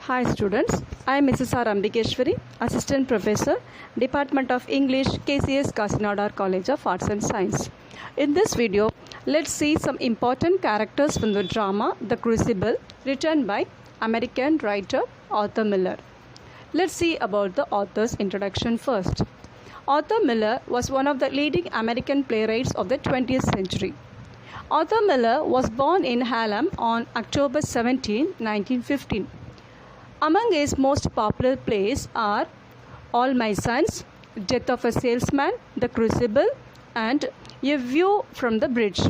Hi students, I am Mrs. R. Ambikeshwari, Assistant Professor, Department of English, KCS Kasinadar College of Arts and Science. In this video, let's see some important characters from the drama The Crucible, written by American writer Arthur Miller. Let's see about the author's introduction first. Arthur Miller was one of the leading American playwrights of the 20th century. Arthur Miller was born in Harlem on October 17, 1915. Among his most popular plays are All My Sons, Death of a Salesman, The Crucible, and A View from the Bridge.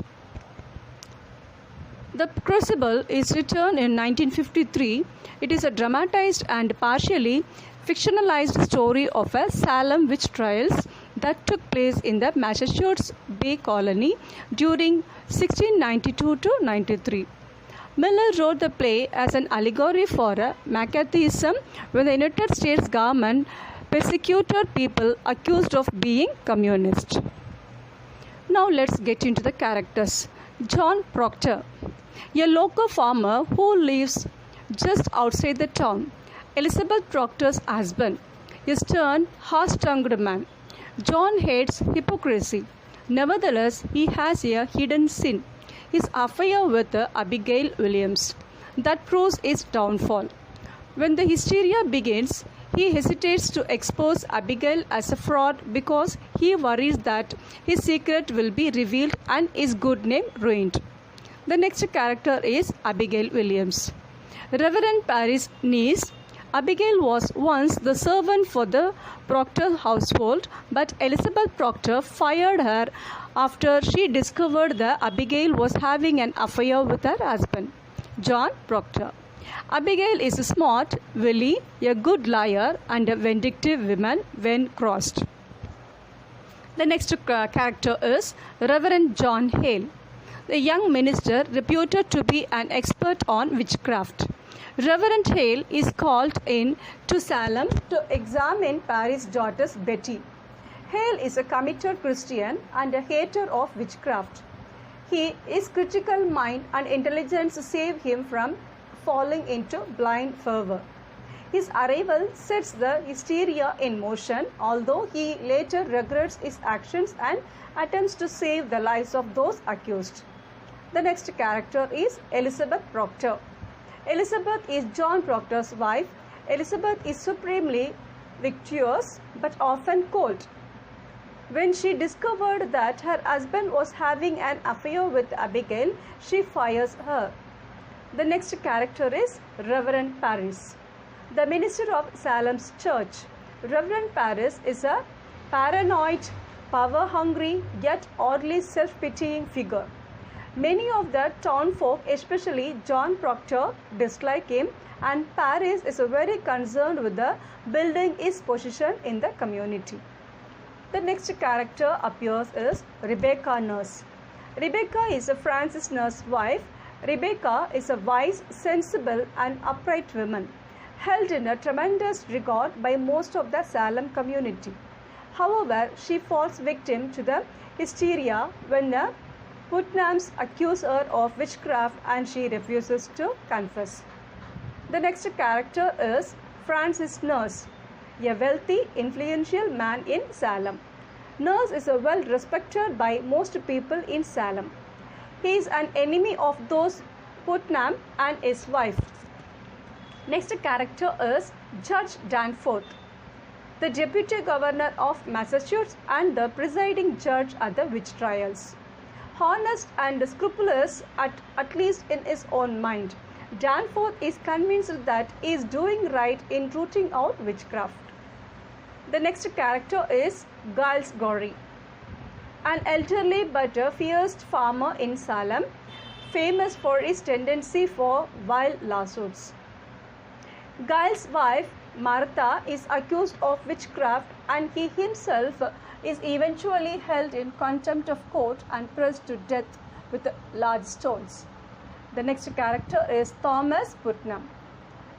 The Crucible is written in 1953. It is a dramatized and partially fictionalized story of a Salem witch trials that took place in the Massachusetts Bay Colony during 1692 to 93. Miller wrote the play as an allegory for McCarthyism when the United States government persecuted people accused of being communist. Now let's get into the characters. John Proctor, a local farmer who lives just outside the town. Elizabeth Proctor's husband, a stern, harsh-tongued man. John hates hypocrisy. Nevertheless, he has a hidden sin, his affair with Abigail Williams, that proves his downfall. When the hysteria begins, he hesitates to expose Abigail as a fraud because he worries that his secret will be revealed and his good name ruined. The next character is Abigail Williams. Reverend Parry's niece, Abigail was once the servant for the Proctor household, but Elizabeth Proctor fired her after she discovered that Abigail was having an affair with her husband, John Proctor. Abigail is smart, wily, a good liar, and a vindictive woman when crossed. The next character is Reverend John Hale, a young minister reputed to be an expert on witchcraft. Reverend Hale is called in to Salem to examine Parry's daughter Betty. Hale is a committed Christian and a hater of witchcraft. His critical mind and intelligence save him from falling into blind fervor. His arrival sets the hysteria in motion, although he later regrets his actions and attempts to save the lives of those accused. The next character is Elizabeth Proctor. Elizabeth is John Proctor's wife. Elizabeth is supremely virtuous but often cold. When she discovered that her husband was having an affair with Abigail, she fires her. The next character is Reverend Parris, the minister of Salem's church. Reverend Parris is a paranoid, power-hungry, yet oddly self-pitying figure. Many of the townfolk, especially John Proctor, dislike him, and Parris is very concerned with building his position in the community. The next character appears is Rebecca Nurse. Rebecca is Francis Nurse's wife. Rebecca is a wise, sensible, and upright woman, held in a tremendous regard by most of the Salem community. However, she falls victim to the hysteria when the Putnams accuse her of witchcraft and she refuses to confess. The next character is Francis Nurse, a wealthy, influential man in Salem. Nurse is well respected by most people in Salem. He is an enemy of those Putnam and his wife. Next character is Judge Danforth, the deputy governor of Massachusetts and the presiding judge at the witch trials. Honest and scrupulous, at least in his own mind, Danforth is convinced that he is doing right in rooting out witchcraft. The next character is Giles Gorey, an elderly but fierce farmer in Salem, famous for his tendency for wild lawsuits. Giles' wife, Martha, is accused of witchcraft and he himself is eventually held in contempt of court and pressed to death with large stones. The next character is Thomas Putnam.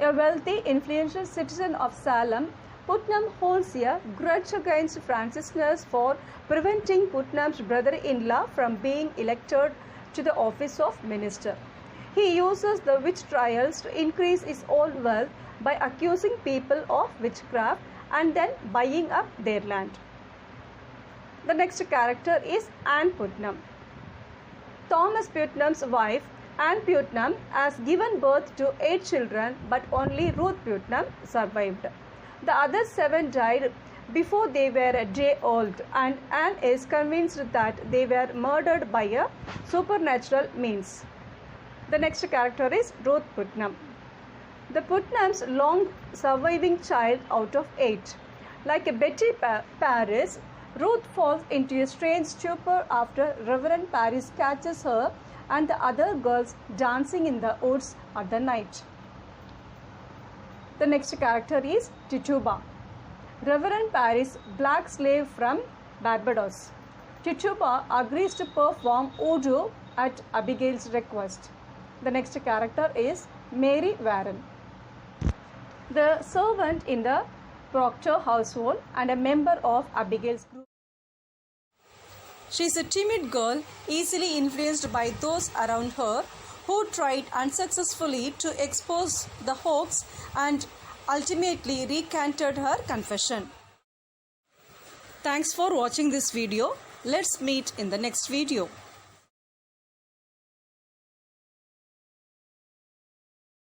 A wealthy, influential citizen of Salem, Putnam holds a grudge against Francis Nurse for preventing Putnam's brother-in-law from being elected to the office of minister. He uses the witch trials to increase his own wealth by accusing people of witchcraft and then buying up their land. The next character is Anne Putnam. Thomas Putnam's wife, Anne Putnam, has given birth to 8 children, but only Ruth Putnam survived. The other 7 died before they were a day old, and Anne is convinced that they were murdered by a supernatural means. The next character is Ruth Putnam. The Putnams' long surviving child out of 8. Like a Betty Paris, Ruth falls into a strange stupor after Reverend Paris catches her and the other girls dancing in the woods at the night. The next character is Tituba. Reverend Paris, black slave from Barbados. Tituba agrees to perform voodoo at Abigail's request. The next character is Mary Warren. The servant in the Proctor household and a member of Abigail's group. She is a timid girl, easily influenced by those around her, who tried unsuccessfully to expose the hoax and ultimately recanted her confession. Thanks for watching this video. Let's meet in the next video.